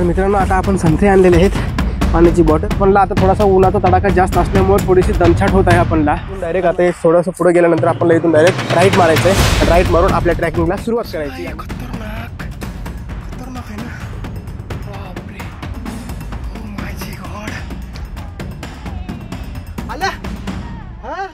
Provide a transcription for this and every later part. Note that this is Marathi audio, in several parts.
मित्रांनो आता आपण संत्रे आणलेले आहेत, पाण्याची बॉटल. पण आता थोडासा उन्हाचा तडाखा जास्त असल्यामुळे थोडीशी दणछाट होत आहे आपणला. डायरेक्ट आता थोडंसं पुढे गेल्यानंतर आपल्याला इथून डायरेक्ट राईट मारायचं आहे. राईट मारून आपल्या ट्रॅकिंगला सुरुवात करायची. खतरनाक खतरनाक आहे ना. बापरे, ओ माय गॉड. आला हा.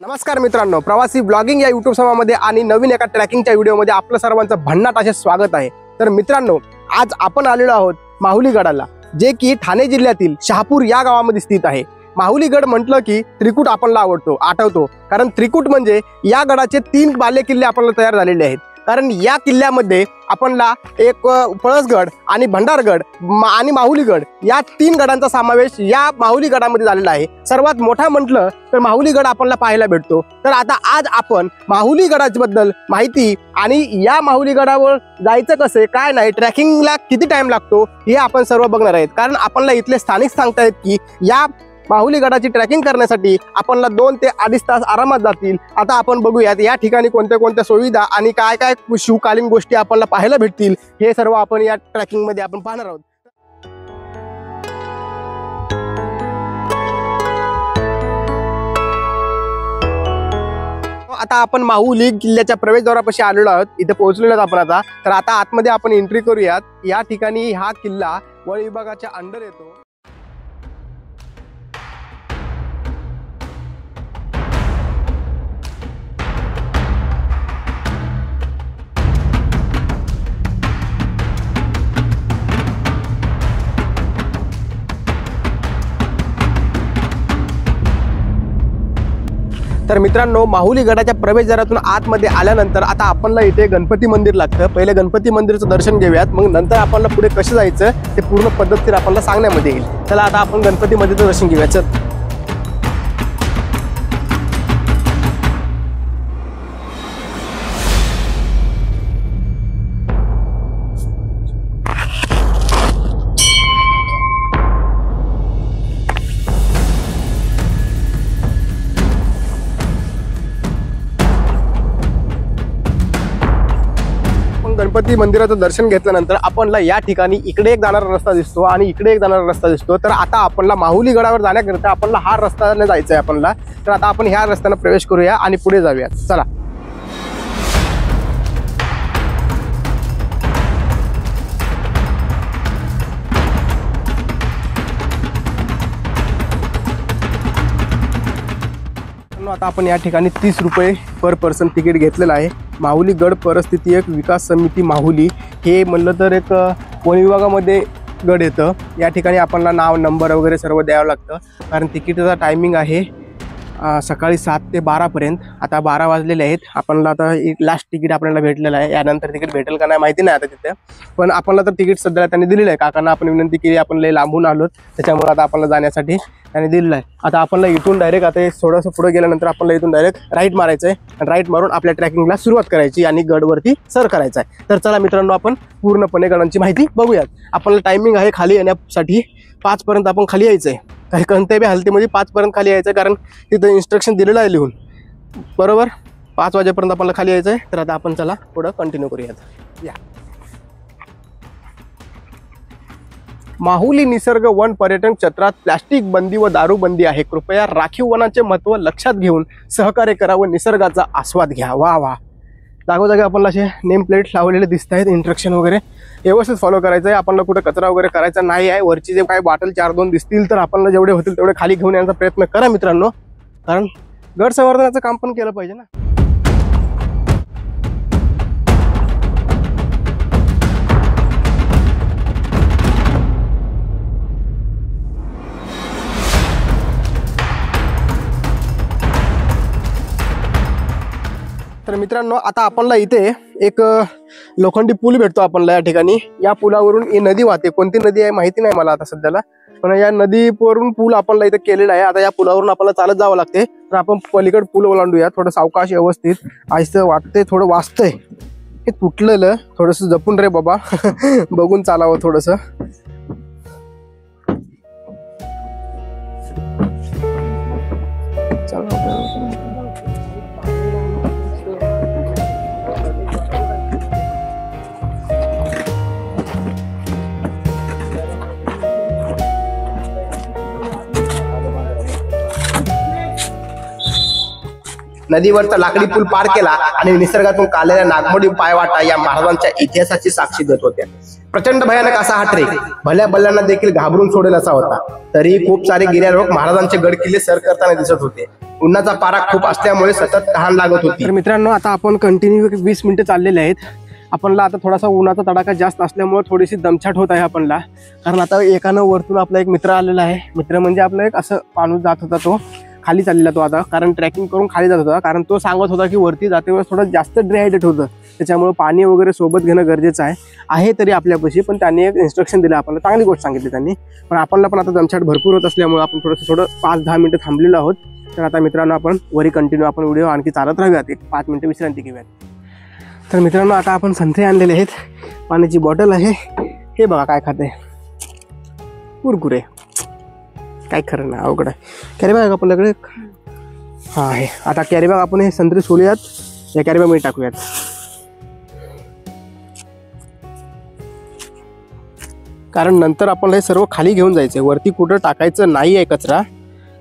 नमस्कार मित्रांनो, प्रवासी ब्लॉगिंग या यूट्यूब चॅनलमध्ये आणि नवीन एका ट्रॅकिंगच्या व्हिडिओमध्ये आपलं सर्वांचं भन्नाट असे स्वागत आहे. तर मित्रांनो, आज आपण आलेलो आहोत माहुली गडाला, जे की ठाणे जिल्ह्यातील शहापूर या गावामध्ये स्थित आहे. माहुली गड म्हटलं की त्रिकूट आपल्याला आठवतो, कारण त्रिकूट म्हणजे या गडाचे 3 बालेकिल्ले आपल्याला तयार झालेले आहेत. कारण या किल्ल्यामध्ये आपणला एक पळसगड आणि भंडारगड आणि माहुलीगड या 3 गडांचा समावेश या माहुली गडामध्ये झालेला आहे. सर्वात मोठा म्हटलं तर माहुली गड आपल्याला पाहायला भेटतो. तर आता आज आपण माहुली गडाबद्दल माहिती आणि या माहुली गडावर जायचं कसं काय नाही, ट्रॅकिंगला किती टाइम लागतो हे आपण सर्व बघणार आहेत. कारण आपल्याला इथले स्थानिक सांगतायत की या माहुली गडाची ट्रॅकिंग करण्यासाठी आपल्याला 2 ते 2.5 तास आरामात जातील. आता आपण बघूयात या ठिकाणी कोणत्या कोणत्या सुविधा आणि काय काय शिवकालीन गोष्टी आपल्याला पाहायला भेटतील, हे सर्व आपण या ट्रॅकिंग मध्ये आपण पाहणार आहोत. आता आपण माहुली किल्ल्याच्या प्रवेशद्वारापाशी आलेलो आहोत. इथे पोहोचलेलो आहोत आपण आता. तर आता आतमध्ये आपण एंट्री करूयात. या ठिकाणी हा किल्ला वन विभागाच्या अंडर येतो. तर मित्रांनो, माहुली गडाच्या प्रवेशद्वारातून आतमध्ये आल्यानंतर आता आपल्याला इथे गणपती मंदिर लागतं. पहिले गणपती मंदिरचं दर्शन घेऊयात, मग नंतर आपल्याला पुढे कसं जायचं ते पूर्ण पद्धतशीर आपल्याला सांगण्यामध्ये येईल. चला आता आपण गणपती मंदिरचं दर्शन घेऊया. चल. गणपती मंदिराचं दर्शन घेतल्यानंतर आपणला या ठिकाणी इकडे एक जाणारा रस्ता दिसतो आणि इकडे एक जाणारा रस्ता दिसतो. तर आता आपणला माहुली गडावर जाण्याकरिता आपल्याला हा रस्त्याने जायचं आहे आपल्याला. तर आता आपण ह्या रस्त्याने प्रवेश करूया आणि पुढे जाऊया. चला. आता आपण या ठिकाणी 30 रुपये पर पर्सन तिकीट घेतलेलं आहे. माहुली गड परिस्थिती एक विकास समिती माहुली हे म्हणलं तर एक वन विभागामध्ये गड येतं. या ठिकाणी आपल्याला नाव नंबर वगैरे सर्व द्यावं लागतं. कारण तिकीटाचा टायमिंग आहे सकाळी 7 ते 12 पर्यंत. आता 12 वाजलेले आहेत. आपल्याला आता एक लास्ट तिकीट आपल्याला भेटलेलं आहे. यानंतर तिकीट भेटेल का नाही माहिती नाही आता तिथे, पण आपल्याला तर तिकीट सध्या त्यांनी दिलेलं आहे. काकांना आपण विनंती केली, आपण लय लांबून आलो त्याच्यामुळे आता आपल्याला जाण्यासाठी त्यांनी दिलेलं आहे. आता आपल्याला इथून डायरेक्ट आता थोडंसं पुढे गेल्यानंतर आपल्याला इथून डायरेक्ट राईट मारायचं आहे आणि राईट मारून आपल्या ट्रॅकिंगला सुरुवात करायची आणि गडवरती सर करायचं आहे. तर चला मित्रांनो, आपण पूर्णपणे गडांची माहिती बघूयात. आपल्याला टायमिंग आहे खाली येण्यासाठी 5 पर्यंत आपण खाली यायचं आहे. काही कोणत्याही हालतीमध्ये 5 पर्यंत खाली यायचं, कारण तिथं इन्स्ट्रक्शन दिलेलं आहे लिहून. बरोबर 5 वाजेपर्यंत आपल्याला खाली यायचं आहे. तर आता आपण चला पुढं कंटिन्यू करूयात. या माहुली निसर्ग वन पर्यटन क्षेत्रात प्लॅस्टिक बंदी व दारूबंदी आहे. कृपया राखीव वनाचे महत्त्व लक्षात घेऊन सहकार्य करा व निसर्गाचा आस्वाद घ्या. वा वा. जागोजागी आपल्याला असे नेम प्लेट लावलेले दिसत आहेत. इंस्ट्रक्शन वगैरे व्यवस्थित फॉलो करायचं आहे. आपल्याला कुठे कचरा वगैरे करायचा नाही आहे. वरची जे काही बॉटल 4-2 दिसतील तर आपल्याला जेवढे होतील तेवढे खाली घेऊन येण्याचा प्रयत्न करा मित्रांनो, कारण गड संवर्धनाचं काम पण केलं पाहिजे ना. तर मित्रांनो, आता आपल्याला इथे एक लोखंडी पूल भेटतो आपल्याला या ठिकाणी. या पुलावरून ही नदी वाहते. कोणती नदी आहे माहिती नाही मला आता सध्याला, पण या नदीवरून पूल आपल्याला इथे केलेला आहे. आता या पुलावरून आपल्याला चालत जावं लागते. तर आपण पलीकडे पूल ओलांडूया. थोडं सावकाश व्यवस्थित. आजचं वाटतंय थोडं वाचतंय हे तुटलेलं, थोडंसं जपून रे बाबा बघून चालावं थोडंसं. नदीवरचा लाकडी पूल पार केला आणि निसर्गातून काढलेल्या नागमोडी पायवाटा या महाराजांच्या इतिहासाची साक्षी देत होत्या. प्रचंड भयानक असा हा ट्रेक भल्या बल्ल्यांना देखील घाबरून सोडेल असा होता. तरीही खूप सारे गिर्यारोहक महाराजांचे गड किल्ले सर करताना दिसत होते. उन्हाचा पारा खूप असल्यामुळे सतत तहान लागत होती. तर मित्रांनो, आता आपण कंटिन्यू 20 मिनिटं चाललेले आहेत. आपणला आता थोडासा उन्हाचा तडाखा जास्त असल्यामुळे थोडीशी दमछाट होत आहे आपणला. कारण आता एकानं वरतून आपला एक मित्र आलेला आहे. मित्र म्हणजे आपला एक असं माणूस जात होता, तो खाली चाललेला तो आता, कारण ट्रॅकिंग करून खाली जात होता. कारण तो सांगत होता की वरती जाते वेळेस थोडं जास्त डिहायड्रेट होतं, त्याच्यामुळे पाणी वगैरे सोबत घेणं गरजेचं आहे तरी आपल्यापाशी. पण त्यांनी एक इन्स्ट्रक्शन दिलं आपल्याला, चांगली गोष्ट सांगितली त्यांनी. पण आपल्याला पण आता दमछाट भरपूर होत असल्यामुळे आपण थोडं 5-10 मिनिटं थांबलेलो आहोत. तर आता मित्रांनो, आपण वरी कंटिन्यू आपण व्हिडिओ आणखी चालत राहूयात, एक 5 मिनिटं विश्रांती घेऊयात. तर मित्रांनो, आता आपण संत्रे आणलेले आहेत, पाण्याची बॉटल आहे. हे बघा काय खाते, कुरकुरे. काय खरं ना, अवघड आहे. कॅरी बॅग आपल्याकडे हा आहे. आता कॅरी बॅग आपण हे संत्री सोलूयात, या कॅरी बॅग मध्ये टाकूयात. कारण नंतर आपण हे सर्व खाली घेऊन जायचं, वरती कुठं टाकायचं नाही आहे कचरा.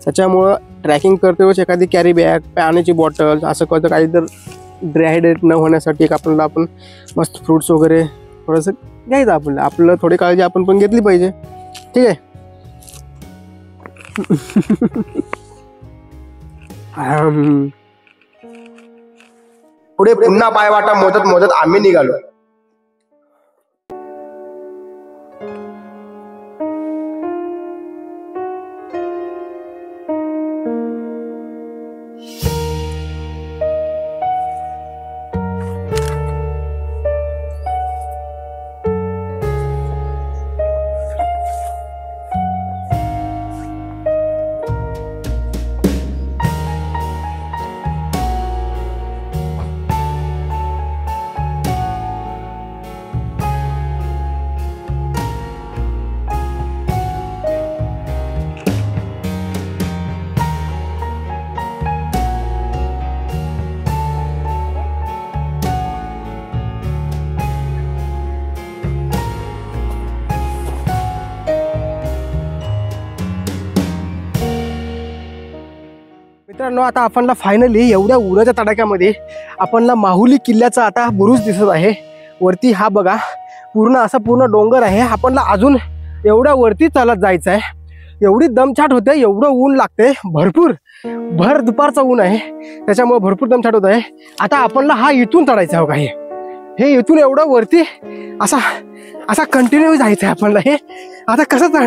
त्याच्यामुळं ट्रॅकिंग करते वेळेस एखादी कॅरी बॅग, पाण्याची बॉटल असं करतं, काही तर डिहायड्रेट न होण्यासाठी एक आपण मस्त फ्रुट्स वगैरे थोडंसं घ्यायचं. आपलं थोडी काळजी आपण पण घेतली पाहिजे. ठीक आहे. पुढे पुन्हा पायवाटा मोजत मोजत आम्ही निघालो. मित्रांनो, आता आपणला फायनली एवढ्या उन्हाच्या तडाख्यामध्ये आपणला माहुली किल्ल्याचा आता बुरुज दिसत आहे. वरती हा बघा, पूर्ण डोंगर आहे. आपणला अजून एवढ्या वरती चालत जायचं आहे. एवढी दमछाट होते, एवढं ऊन लागते, भर दुपारचा ऊन आहे, त्याच्यामुळे भरपूर दमछाट होत आहे. आता आपणला हा इथून चढायचा हो का, हे इथून एवढं वरती असा कंटिन्यू जायचं आहे आपणला. हे आता कसं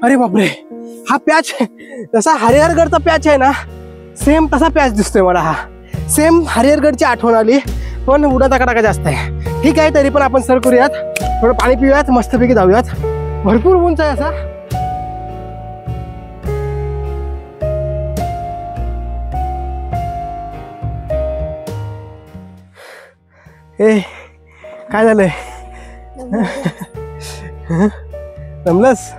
अरे बापरे, हा पॅच जसा हरिहरगडचा पॅच आहे ना, सेम तसा पॅच दिसतोय मला. हा सेम हरिहरगडची आठवण आली, पण उडाचा कडाका जास्त आहे. ठीक आहे, तरी पण आपण सर करूयात, थोडं पाणी पिऊयात, मस्तपैकी जाऊयात. भरपूर उंच आहे असा. ए काय झालंय, जमलंस?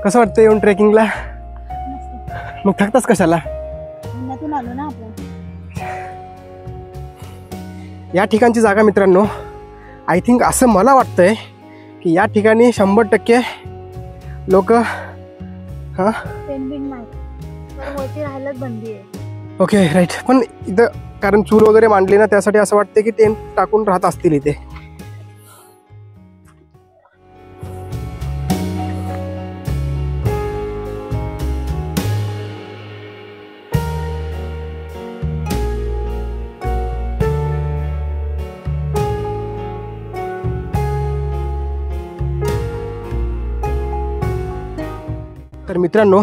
कसं वाटतं येऊन ट्रेकिंगला? मग थकतास कशाला? या ठिकाणची जागा मित्रांनो, आय थिंक असं मला वाटतंय की या ठिकाणी 100% लोक ओके राईट. पण इथं कारण चूल वगैरे मांडली ना, त्यासाठी असं वाटतं की टेंट टाकून राहत असतील इथे. तर मित्रांनो,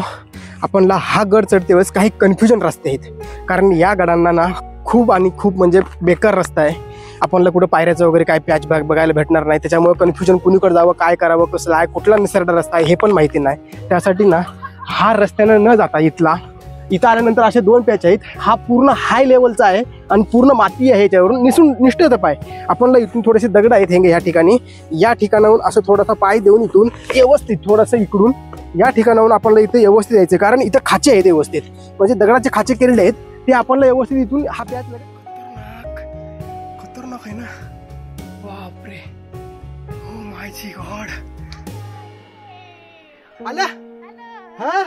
आपणला हा गड चढते वेळेस काही कन्फ्युजन रस्ते आहेत. कारण या गडांना ना खूप म्हणजे बेकार रस्ता आहे. आपणला कुठं पायऱ्याचं वगैरे काय पॅच बघायला भेटणार नाही. त्याच्यामुळे कन्फ्युजन, कुणीकडे जावं, काय करावं, कसं आहे, कुठला निसर्ग रस्ता आहे हे पण माहिती नाही. त्यासाठी ना हा रस्त्यानं न जाता इथं आल्यानंतर असे 2 पॅच आहेत. हा पूर्ण हाय लेवलचा आहे आणि पूर्ण माती आहे, याच्यावरून निष्ठत पाय. आपणला इथून थोडेसे दगड आहेत हेंगे या ठिकाणाहून असं थोडासा पाय देऊन इथून व्यवस्थित थोडंसं इकडून या ठिकाणाहून आपल्याला इथे व्यवस्थित यायचं. कारण इथं खाचे आहेत व्यवस्थित, म्हणजे दगडाचे खाचे केलेले आहेत, ते आपल्याला व्यवस्थित इथून हा पॅच खतरनाक आहे ना. बापरे, ओ माय गॉड. आला. हा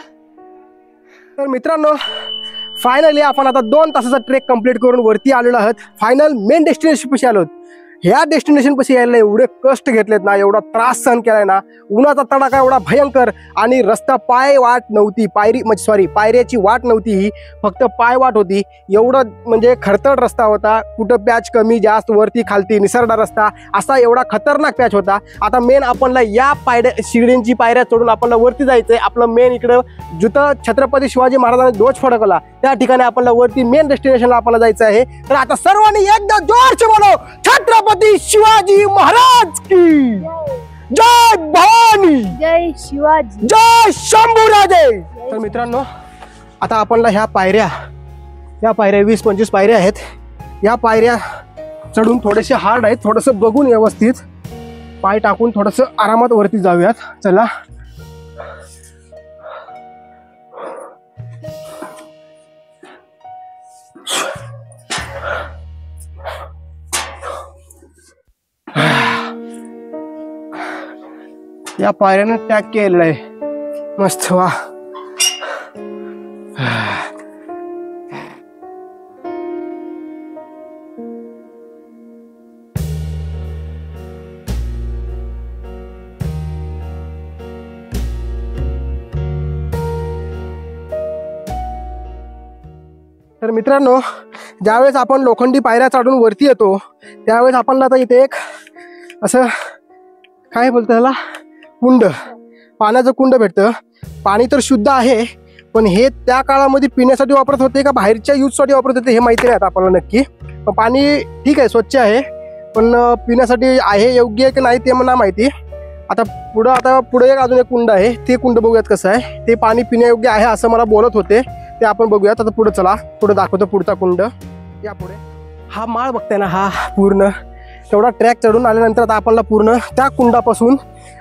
तर मित्रांनो, फायनली आपण आता 2 तासाचा ट्रेक कंप्लीट करून वरती आलेलो आहोत. फायनल मेन डेस्टिनेशन पाशी आलो. ह्या डेस्टिनेशन पाशी यायला एवढे कष्ट घेतलेत ना, एवढा त्रास सहन केलाय ना, उन्हाचा तडाखा एवढा भयंकर, आणि रस्ता वाट नव्हती, पायऱ्याची वाट नव्हती, ही फक्त पाय वाट होती. एवढं म्हणजे खडतड रस्ता होता, कुठं पॅच कमी जास्त, वरती खालती निसरडा रस्ता, असा एवढा खतरनाक पॅच होता. आता मेन आपणला या शिगडींची पायऱ्या चढून आपल्याला वरती जायचंय. आपलं मेन इकडं जिथं छत्रपती शिवाजी महाराजांनी ध्वज फडकवला त्या ठिकाणी आपल्याला वरती मेन डेस्टिनेशनला आपल्याला जायचं आहे. तर आता सर्वांनी एकदा जोरचे बोलो, छत्रपती शिवाजी महाराज की जय, भवानी जय शिवाजी, जय शंभूराजे. तर मित्रांनो, आता आपल्याला ह्या पायऱ्या 20-25 पायऱ्या आहेत. या पायऱ्या चढून थोडेसे हार्ड आहेत, थोडंसं बघून व्यवस्थित पाय टाकून थोडंसं आरामात वरती जाऊयात. चला. या पायऱ्यानं टॅग केलेलं आहे मस्त. वा. तर मित्रांनो, ज्यावेळेस आपण लोखंडी पायऱ्या चढून वरती येतो त्यावेळेस आपल्याला आता इथे एक असं काय बोलतो त्याला, कुंड, पाण्याचं कुंड भेटतं. पाणी तर शुद्ध आहे, पण हे त्या काळामध्ये पिण्यासाठी वापरत होते का बाहेरच्या यूजसाठी वापरत होते हे माहिती नाही आता आपल्याला नक्की. पण पाणी ठीक आहे, स्वच्छ आहे, पण पिण्यासाठी आहे योग्य की नाही ते मला माहिती. आता पुढे अजून एक कुंड आहे, ते कुंड बघूयात कसं आहे. ते पाणी पिण्यायोग्य आहे असं मला बोलत होते, ते आपण बघूयात. आता पुढे चला, पुढे दाखवतो पुढचा कुंड. या पुढे हा माळ बघताय ना, हा पूर्ण तेवढा ट्रॅक चढून आल्यानंतर आता आपल्याला पूर्ण त्या कुंडापासून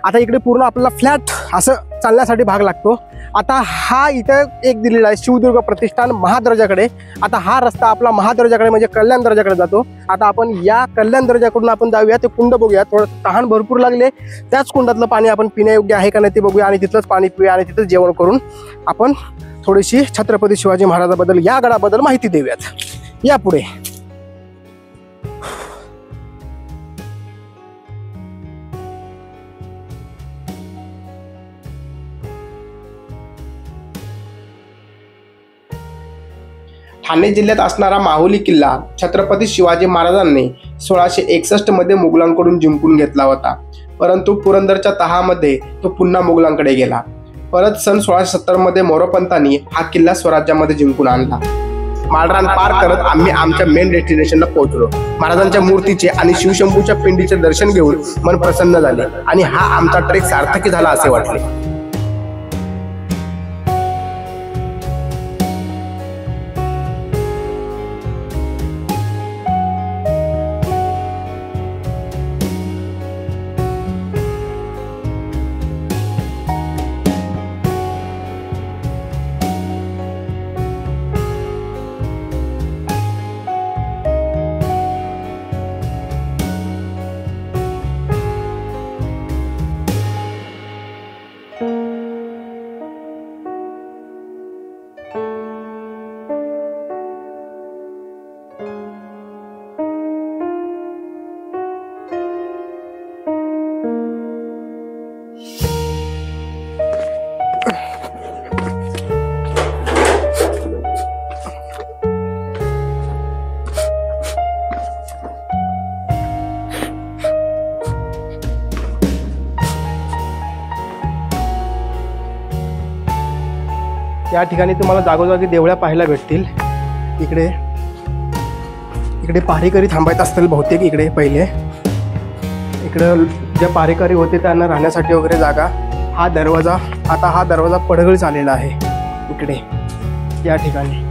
आता इकडे पूर्ण आपल्याला फ्लॅट असं चालण्यासाठी भाग लागतो. आता हा इथं एक दिलेला आहे शिवदुर्ग प्रतिष्ठान महादर्जाकडे. आता हा रस्ता आपला महादर्जाकडे म्हणजे कल्याण दर्जाकडे जातो. आता आपण या कल्याण दर्जाकडून आपण जाऊया, ते कुंड बघूया. थोडं तहान भरपूर लागले, त्याच कुंडातलं पाणी आपण पिण्यायोग्य आहे का नाही ते बघूया, आणि तिथलंच पाणी पिऊया, आणि तिथंच जेवण करून आपण थोडीशी छत्रपती शिवाजी महाराजाबद्दल, या गडाबद्दल माहिती देऊयात. या पुढे ठाणे जिल्ह्यात असणारा माहुली किल्ला छत्रपती शिवाजी महाराजांनी 1661 मध्ये मुघलांकडून जिंकून घेतला होता. परंतु पुरंदरच्या तहामध्ये तो पुन्हा मुघलांकडे गेला. परत सन 1670 मध्ये मोरोपंतांनी हा किल्ला स्वराज्यामध्ये जिंकून आणला. माळरान पार करत आम्ही आमच्या मेन डेस्टिनेशनला पोहोचलो. महाराजांच्या मूर्तीचे आणि शिवशंभूच्या पिंडीचे दर्शन घेऊन मन प्रसन्न झाले, आणि हा आमचा ट्रेक सार्थकी झाला असे वाटले. या ठिकाणी तुम्हाला जागोजागी देवळ्या पाहायला भेटतील. इकडे इकडे पारेकरी थांबायत असतील बहुतेक. इकडे पहिले इकडे ज्या पारेकरी होते त्यांना राहण्यासाठी वगैरे जागा. हा दरवाजा, आता हा दरवाजा पडगळ झालेला आहे इकडे या ठिकाणी.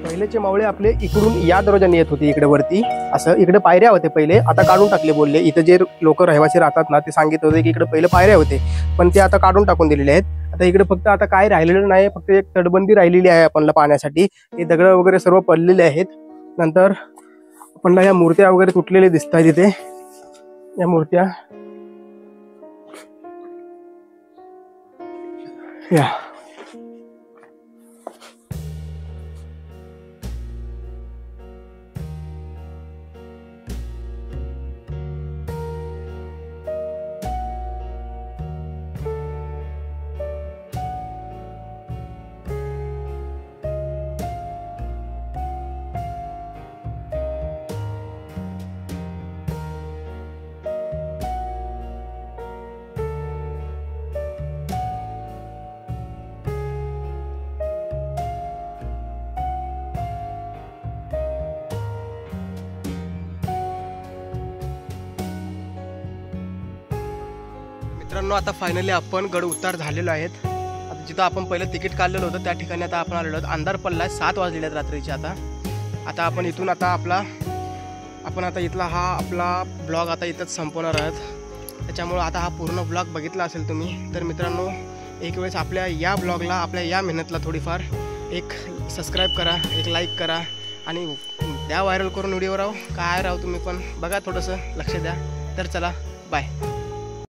पहिलेचे मावळे आपले इकडून या दरवाजाने येत होते इकडे वरती. असं इकडे पायऱ्या होते पहिले, आता काढून टाकले. बोलले इथे जे लोक रहिवासी राहतात ना ते सांगितले होते की इकडे पहिले पायऱ्या होते, पण ते आता काढून टाकून दिलेले आहेत. आता इकडे फक्त आता काय राहिलेलं नाही, फक्त एक तटबंदी राहिलेली आहे आपल्याला पाहण्यासाठी. हे दगड वगैरे सर्व पडलेले आहेत. नंतर आपल्याला या मूर्त्या वगैरे तुटलेल्या दिसत आहेत इथे. या मूर्त्या या मित्रांनो, आता फायनली आपण गड उतार झालेलो आहेत. आता जिथं आपण पहिलं तिकीट काढलेलं होतं त्या ठिकाणी आता आपण आलेलो आहोत. अंधार पडला आहे, 7 वाजलेले आहेत रात्रीचे. आता आपण इथून आपण आता इथला हा आपला ब्लॉग आता इथंच संपवणार आहोत. त्याच्यामुळं आता हा पूर्ण ब्लॉग बघितला असेल तुम्ही. तर मित्रांनो, एक वेळेस आपल्या या ब्लॉगला, आपल्या या मेहनतला थोडीफार एक सबस्क्राईब करा, एक लाईक करा आणि द्या व्हायरल करून व्हिडिओ. काय राव तुम्ही पण बघा, थोडंसं लक्ष द्या. तर चला, बाय.